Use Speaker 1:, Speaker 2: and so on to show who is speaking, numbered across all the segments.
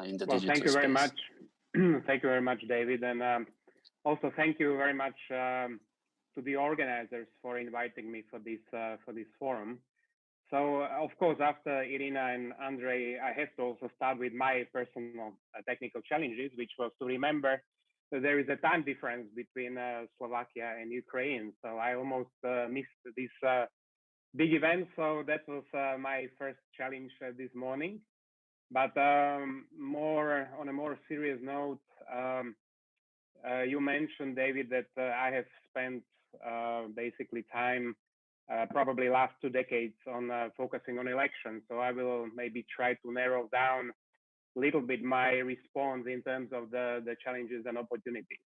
Speaker 1: in the
Speaker 2: well,
Speaker 1: digital
Speaker 2: thank you very
Speaker 1: space.
Speaker 2: much. Thank you very much, David. And also thank you very much to the organizers for inviting me for this forum. So, of course, after Irina and Andrei, I have to also start with my personal technical challenges, which was to remember that there is a time difference between Slovakia and Ukraine. So I almost missed this big event. So that was my first challenge this morning. But more on a more serious note, you mentioned, David, that I have spent basically time, probably last 2 decades, on focusing on elections. So I will maybe try to narrow down a little bit my response in terms of the challenges and opportunities.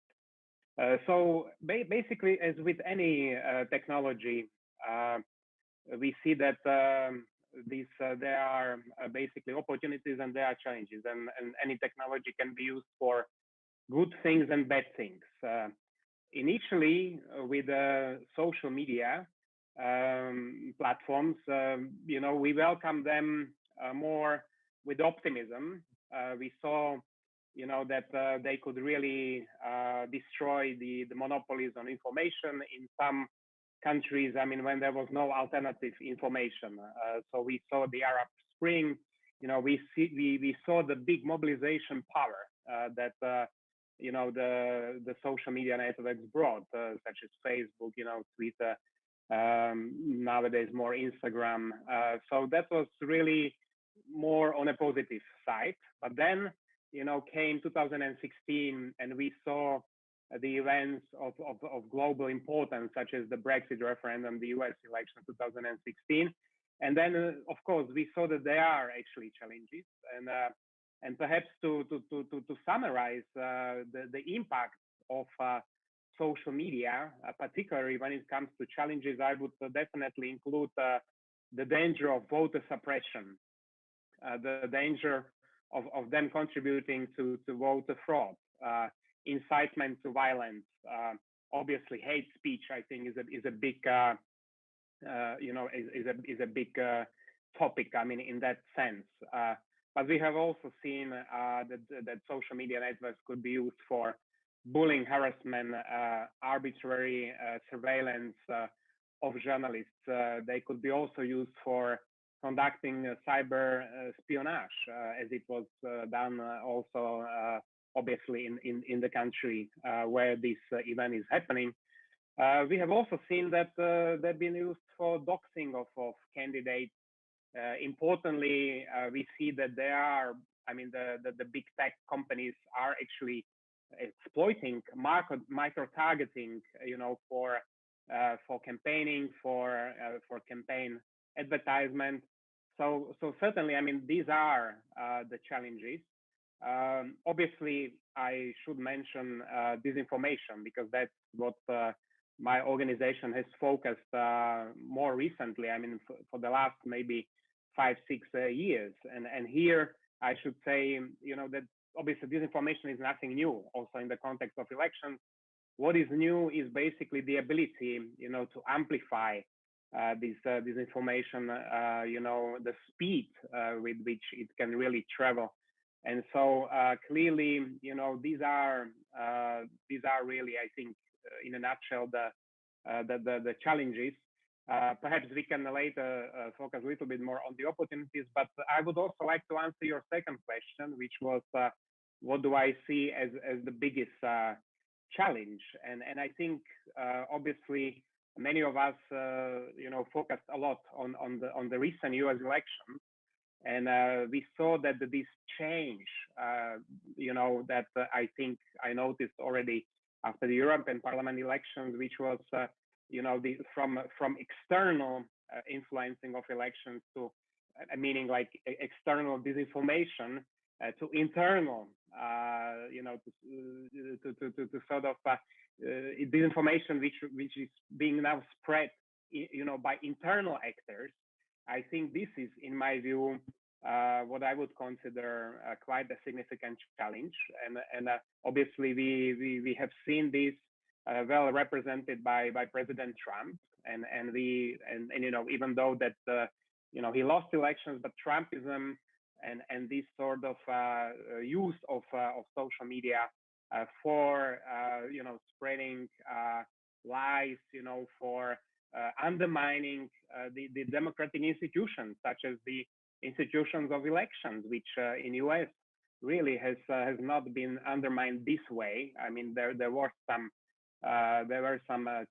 Speaker 2: So basically, as with any technology, we see that there are basically opportunities and there are challenges, and any technology can be used for good things and bad things. Initially, with social media platforms, we welcome them more with optimism. We saw, that they could really destroy the monopolies on information in some countries. I mean, when there was no alternative information. So we saw the Arab Spring. We saw the big mobilization power that the social media networks brought, such as Facebook, Twitter, nowadays more Instagram. So that was really more on a positive side. But then, came 2016, and we saw the events of global importance, such as the Brexit referendum, the US election 2016. And then, of course, we saw that there are actually challenges. And perhaps to summarize the impact of social media, particularly when it comes to challenges, I would definitely include the danger of voter suppression, the danger of them contributing to voter fraud, incitement to violence. Obviously, hate speech, I think, is a big is a big topic. I mean, in that sense. But we have also seen that social media networks could be used for bullying, harassment, arbitrary surveillance of journalists. They could be also used for conducting cyber espionage, as it was done also, obviously, in the country where this event is happening. We have also seen that they've been used for doxing of candidates. Importantly, we see that there are, the big tech companies are actually exploiting micro-targeting, for campaigning, for campaign advertisement. So certainly, these are the challenges. Obviously, I should mention disinformation, because that's what my organization has focused more recently. For the last maybe 5-6 years, and here I should say, that obviously disinformation is nothing new. Also in the context of elections, what is new is basically the ability, to amplify this information, the speed with which it can really travel. And so clearly, these are really, I think, in a nutshell, the challenges. Perhaps we can later focus a little bit more on the opportunities, but I would also like to answer your second question, which was, what do I see as the biggest challenge? And I think obviously many of us focused a lot on the recent US elections, and we saw that this change, that I think I noticed already after the European Parliament elections, which was from external influencing of elections to meaning like external disinformation to internal, to sort of disinformation which is being now spread, by internal actors. I think this is, in my view, what I would consider quite a significant challenge, and obviously we have seen this well represented by President Trump, and even though that he lost elections, but Trumpism and this sort of use of social media for spreading lies, for undermining the democratic institutions, such as the institutions of elections, which in US really has not been undermined this way. I mean, there were some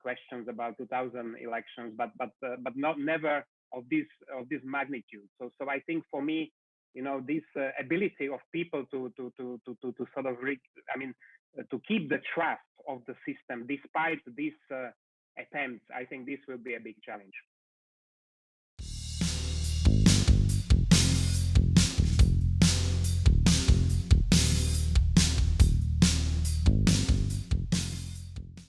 Speaker 2: questions about 2000 elections, but not never of this magnitude. So I think for me, this ability of people to sort of to keep the trust of the system despite these attempts, I think this will be a big challenge.